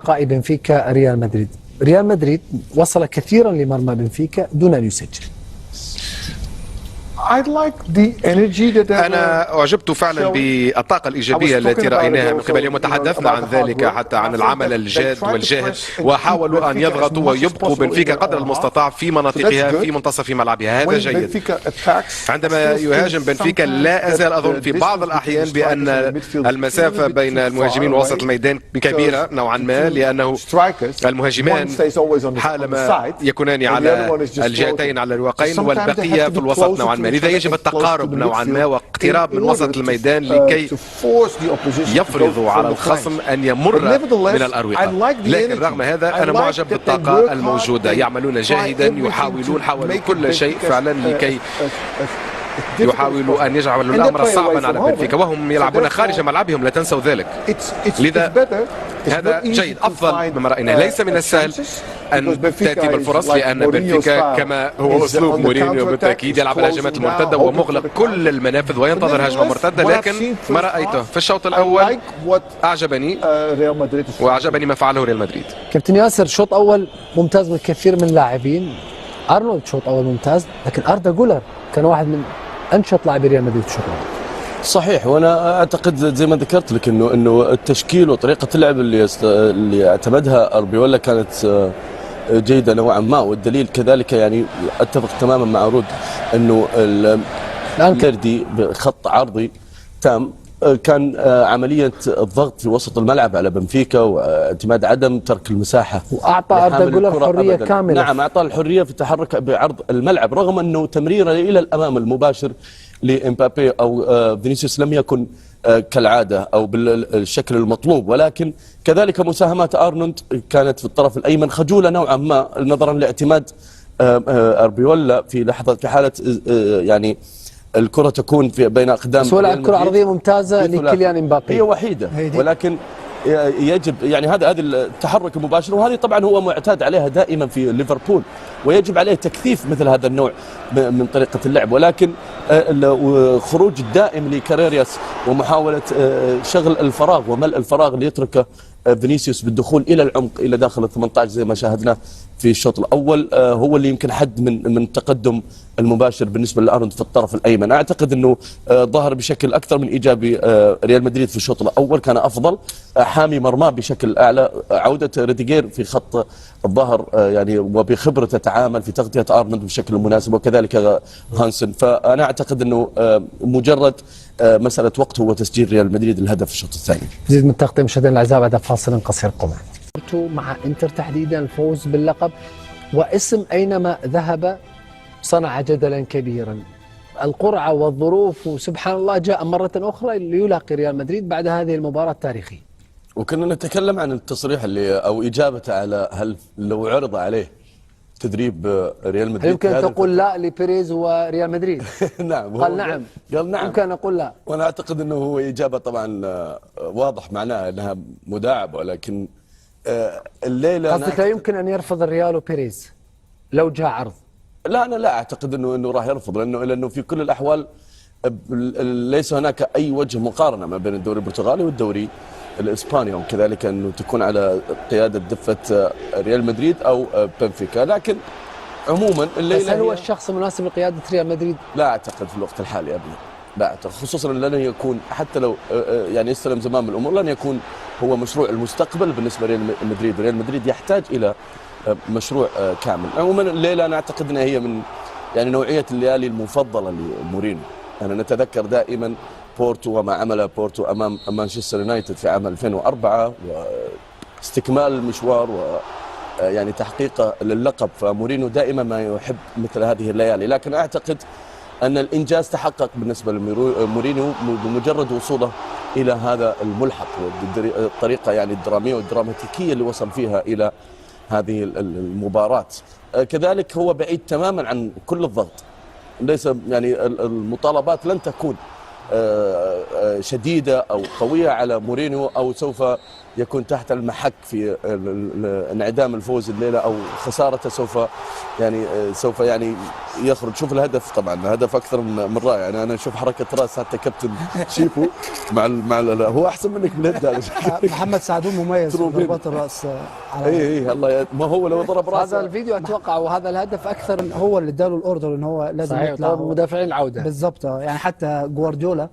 لقاء بنفيكا ريال مدريد. ريال مدريد وصل كثيرا لمرمى بنفيكا دون أن يسجل. أنا أعجبت فعلا بالطاقة الإيجابية التي رأيناها من قبلهم، وتحدثنا عن ذلك حتى عن العمل الجاد والجاهد، وحاولوا أن يضغطوا ويبقوا بنفيكا قدر المستطاع في مناطقها في منتصف ملعبها. هذا جيد. عندما يهاجم بنفيكا لا أزال أظن في بعض الأحيان بأن المسافة بين المهاجمين ووسط الميدان كبيرة نوعا ما، لأنه المهاجمان حالما يكونان على الجهتين على الرواقين والبقية في الوسط نوعا ما، لذا يجب التقارب نوعا ما واقتراب من وسط الميدان لكي يفرضوا على الخصم أن يمر من الأروقة. لكن رغم هذا أنا معجب بالطاقة الموجودة، يعملون جاهدا، حاولوا كل شيء فعلا لكي يحاولوا أن يجعلوا الأمر صعبا على بنفيكا، وهم يلعبون خارج ملعبهم، لا تنسوا ذلك. لذا هذا جيد، أفضل مما رأيناه. ليس من السهل أن تأتي بالفرص، لأن بنفيكا كما هو أسلوب مورينيو بالتأكيد يلعب الهجمات المرتدة ومغلق كل المنافذ وينتظر هجمة مرتدة. لكن ما رأيته في الشوط الأول أعجبني، وأعجبني ما فعله ريال مدريد. كابتن ياسر، شوط أول ممتاز من كثير من اللاعبين. أرنولد شوط أول ممتاز، لكن أردا جولر كان واحد من أنشط لاعبي ريال مدريد في الشوط الأول. صحيح، وانا اعتقد زي ما ذكرت لك انه التشكيل وطريقه اللعب اللي اعتمدها اربيولا كانت جيده نوعا ما، والدليل كذلك يعني اتفق تماما مع رود انه الكردي بخط عرضي تام كان عملية الضغط في وسط الملعب على بنفيكا واعتماد عدم ترك المساحة، وأعطى أردا جولر حرية كاملة. نعم، أعطى الحرية في التحرك بعرض الملعب، رغم أنه تمريره إلى الأمام المباشر لإمبابي أو فينيسيوس لم يكن كالعادة أو بالشكل المطلوب، ولكن كذلك مساهمات أرنولد كانت في الطرف الأيمن خجولة نوعا ما نظرا لاعتماد أربيولا في لحظة في حالة يعني الكرة تكون في بين أقدام. بس هو لعب كرة عرضية ممتازة لكيليان إمبابي، هي وحيدة، ولكن يجب يعني هذا التحرك المباشر، وهذه طبعا هو معتاد عليها دائما في ليفربول، ويجب عليه تكثيف مثل هذا النوع من طريقة اللعب. ولكن الخروج الدائم لكاريرياس ومحاولة شغل الفراغ وملء الفراغ ليتركه فينيسيوس بالدخول إلى العمق إلى داخل ال 18 زي ما شاهدناه في الشوط الأول، هو اللي يمكن حد من التقدم المباشر بالنسبة لأرنولد في الطرف الأيمن. أعتقد أنه ظهر بشكل أكثر من إيجابي ريال مدريد في الشوط الأول، كان أفضل، حامي مرماه بشكل أعلى، عودة ريديغير في خط الظهر يعني وبخبرته تعامل في تغطية أرنولد بشكل مناسب، وكذلك هانسن. فأنا أعتقد أنه مجرد مسألة وقت هو تسجيل ريال مدريد الهدف في الشوط الثاني. نزيد من تغطية مشاهدينا الأعزاء بعد فاصل قصير قمع. مع انتر تحديدا الفوز باللقب، واسم أينما ذهب صنع جدلا كبيرا. القرعة والظروف، وسبحان الله جاء مرة أخرى ليلاقي ريال مدريد بعد هذه المباراة التاريخية. وكنا نتكلم عن التصريح اللي أو إجابته على هل لو عرض عليه تدريب ريال مدريد يمكن تقول لا لبيريز وريال مدريد؟ نعم، قال نعم. قال نعم، يمكن أقول لا. وأنا أعتقد أنه هو إجابة طبعا واضح معناها أنها مداعبة، ولكن الليلة قصدك لا يمكن أن يرفض الريال وبيريز لو جاء عرض؟ لا، أنا لا أعتقد أنه راح يرفض، لأنه في كل الأحوال ليس هناك أي وجه مقارنة ما بين الدوري البرتغالي والدوري الإسباني، وكذلك أنه تكون على قيادة دفة ريال مدريد أو بنفيكا. لكن عموما الليلة، بس هل هو الشخص المناسب لقيادة ريال مدريد؟ لا أعتقد في الوقت الحالي أبدا، لا أعتقد، خصوصا لن يكون حتى لو يعني يستلم زمام الأمور لن يكون هو مشروع المستقبل بالنسبة لريال مدريد. ريال مدريد يحتاج إلى مشروع كامل. عموما الليلة أنا أعتقد أنها هي من يعني نوعية الليالي المفضلة لمورينيو. أنا نتذكر دائما بورتو وما عمل بورتو أمام مانشستر يونايتد في عام 2004 واستكمال المشوار ويعني تحقيق للقب، فمورينيو دائما ما يحب مثل هذه الليالي. لكن أعتقد أن الإنجاز تحقق بالنسبة لمورينيو بمجرد وصوله إلى هذا الملحق، والطريقة يعني الدرامية والدراماتيكية اللي وصل فيها إلى هذه المباراة. كذلك هو بعيد تماما عن كل الضغط، ليس يعني المطالبات لن تكون شديدة أو قوية على مورينيو أو سوف يكون تحت المحك في انعدام الفوز الليله او خسارته، سوف يعني يخرج. شوف الهدف، طبعا الهدف اكثر من رائع. يعني انا اشوف حركه راس حتى كابتن شيفو مع هو احسن منك بالهد. محمد سعدون مميز في ضربات الراس. اي الله، ما هو لو ضرب راس. هذا الفيديو اتوقع وهذا الهدف اكثر هو اللي اداله الاوردر ان هو لازم يطلع مدافعين العوده بالضبط. يعني حتى جوارديولا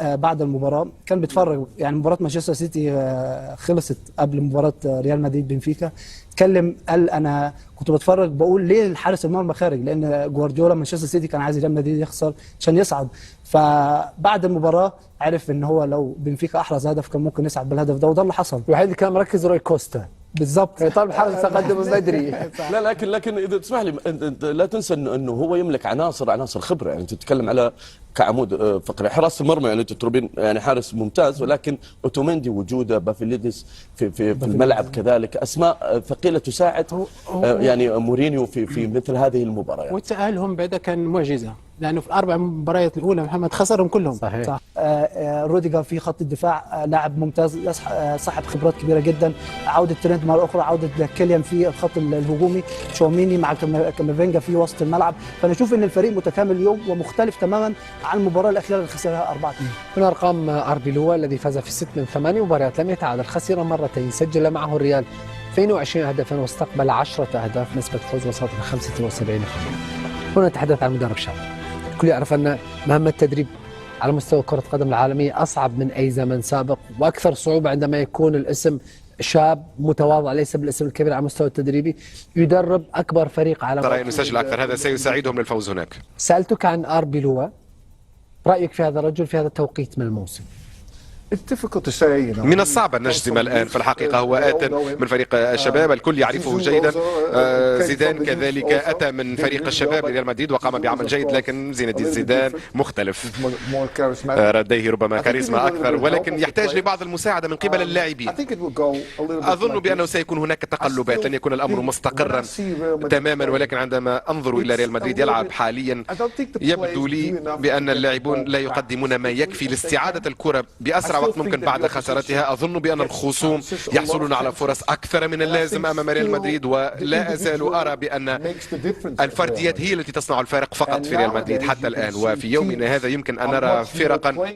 بعد المباراه كان بيتفرج، يعني مباراه مانشستر سيتي خلصت قبل مباراه ريال مدريد بنفيكا، اتكلم قال انا كنت بتفرج بقول ليه الحارس المرمى خارج، لان جوارديولا مانشستر سيتي كان عايز ريال مدريد يخسر عشان يصعد. فبعد المباراه عرف ان هو لو بنفيكا احرز هدف كان ممكن يصعد بالهدف ده، وده اللي حصل. الوحيد اللي كان مركز روي كوستا بالضبط، طالب حارس تقدم من بدري. لا لكن اذا تسمح لي، انت لا تنسى انه هو يملك عناصر خبره. يعني انت تتكلم على كعمود فقري حراسه المرمى، يعني تروبين يعني حارس ممتاز، ولكن اوتوميندي وجوده، بافيليديس في الملعب كذلك، اسماء ثقيله تساعد يعني مورينيو في مثل هذه المباريات. وتأهلهم بعدها كان معجزه، لانه في الاربع مباريات الاولى محمد خسرهم كلهم. صحيح. صح. روديجر في خط الدفاع لاعب ممتاز، صاحب خبرات كبيره جدا. عوده ترينت مره اخرى، عوده كيليان في الخط الهجومي، تشاوميني مع كامافينجا في وسط الملعب. فانا اشوف ان الفريق متكامل اليوم ومختلف تماما عن المباراه الاخيره اللي خسرها 4-2. من ارقام اربيلوا الذي فاز في 6 من 8 مباريات، لم يتعادل، خسر مرتين، سجل معه الريال 22 هدفا واستقبل 10 اهداف، نسبه فوز وصلت ل 75%. هنا نتحدث عن مدرب شاب. الكل يعرف أن مهمة التدريب على مستوى كرة القدم العالمية أصعب من أي زمن سابق، وأكثر صعوبة عندما يكون الاسم شاب متواضع ليس بالاسم الكبير على المستوى التدريبي، يدرب أكبر فريق عالمي. ترى أن يسجل أكثر، هذا سيساعدهم للفوز هناك. سألتك عن أربيلوا، رأيك في هذا الرجل في هذا التوقيت من الموسم؟ من الصعب أن نجزم الآن، في الحقيقة هو آت من فريق الشباب، الكل يعرفه جيدا. زيدان كذلك أتى من فريق الشباب لريال مدريد وقام بعمل جيد، لكن زين الدين زيدان مختلف، لديه ربما كاريزما أكثر، ولكن يحتاج لبعض المساعدة من قبل اللاعبين. أظن بأنه سيكون هناك تقلبات، لن يكون الأمر مستقرا تماما، ولكن عندما أنظر إلى ريال مدريد يلعب حاليا يبدو لي بأن اللاعبون لا يقدمون ما يكفي لاستعادة الكرة بأسرع وقت ممكن بعد خسارتها. أظن بأن الخصوم يحصلون على فرص أكثر من اللازم أمام ريال مدريد، ولا أزال أرى بأن الفرديات هي التي تصنع الفارق فقط في ريال مدريد حتى الآن. وفي يومنا هذا يمكن أن نرى فرقا